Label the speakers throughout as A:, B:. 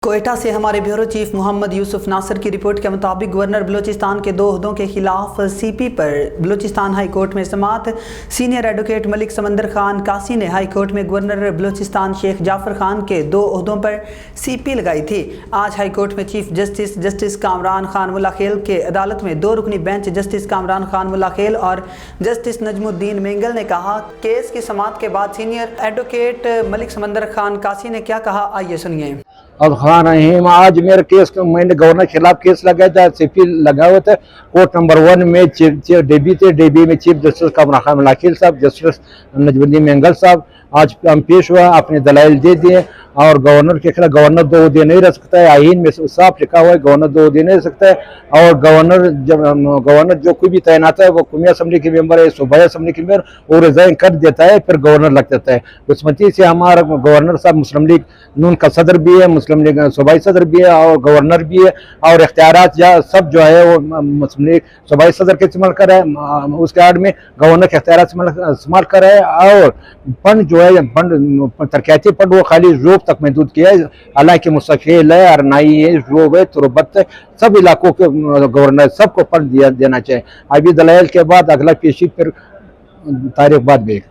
A: कोयटा से हमारे bureau chief Mohammad Yusuf Nasir की रिपोर्ट के मुताबिक गवर्नर बलूचिस्तान के 2 ओहदों के खिलाफ सीपी पर बलूचिस्तान हाई कोर्ट में समाअत। सीनियर एडवोकेट मलिक समंदर खान कासी ने हाई कोर्ट में गवर्नर बलूचिस्तान शेख जाफर खान के 2 ओहदों पर सीपी लगाई थी। आज हाई कोर्ट में चीफ जस्टिस कामरान खान मुल्लाखेल के अदालत में 2 रुकनी बेंच जस्टिस कामरान खान मुल्लाखेल और जस्टिस नजमुद्दीन मेंगल ने कहा। केस की समाअत के बाद सीनियर एडवोकेट मलिक समंदर खान कासी ने क्या कहा, आइए सुनिए।
B: अब खान रहीम, आज मेरे केस मैंने गवर्नर के खिलाफ केस लगाया था, सीपी लगा हुआ था। कोर्ट नंबर 1 में डेबी थे, डेबी में चीफ जस्टिस कामरान खान मुल्लाखेल साहब, जस्टिस नजमुद्दीन मेंगल साहब। आज हम पेश हुआ, अपने दलाइल दे दिए और गवर्नर के खिलाफ गवर्नर 2 दे नहीं रह सकता है। आईन में साफ लिखा हुआ है गवर्नर 2 दे नहीं रह सकता है। और गवर्नर जो कोई भी तैनात है वो कौमी असम्बली के मेंबर है, सूबाई असम्बली के मेंबर, वो रिजाइन कर देता है, फिर गवर्नर लग जाता है। बदकिस्मती से हमारा गवर्नर साहब मुस्लिम लीग नून का सदर भी है, मुस्लिम लीग सूबाई सदर भी है और गवर्नर भी है, और इख्तियारात सब जो है वो मुस्लिम लीग सूबाई सदर के इस्तेमाल कर रहा है, उसके आड़ में गवर्नर के इख्तियारात इस्तेमाल कर रहा है। और फंड जो है तरक्याती फंड वो खाली जोब तक महदूद किया है, हालांकि मुस्तकिल है, अरनाई है, जोब है, तुरबत है, सब इलाकों के गवर्नर सबको फंड देना चाहिए। अभी दलाइल के बाद अगला पेशी फिर तारीख बाद भी है।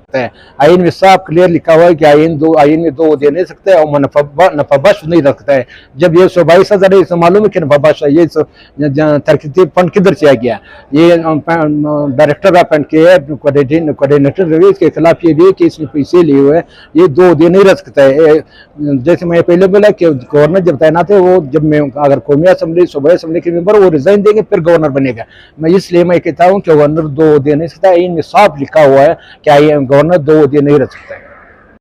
B: आइन में साफ क्लियर लिखा हुआ है कि आइन में 2 दे नहीं सकते और नफाबख्श नहीं रखता है। जब ये सूबाई सदर है, इसे मालूम है कि नफाबख्श ये तरक्याती फंड किधर से आ गया। ये डायरेक्टर अपॉइंट किया है, कोऑर्डिनेटर रवि के खिलाफ ये भी है कि इसने पैसे लिए हुए हैं, ये 2 दे नहीं रख सकता है। जैसे मैं पहले बोला कि गवर्नर जब तैनात है, वो जब मैं अगर कौमी असम्बली सूबाई असम्बली के मेंबर वो रिजाइन देंगे फिर गवर्नर बनेगा। मैं इसलिए मैं कहता हूँ कि गवर्नर 2 दे नहीं सकता। इन में साफ लिखा हुआ है कि गवर्नर 2 दे नहीं रख सकता है।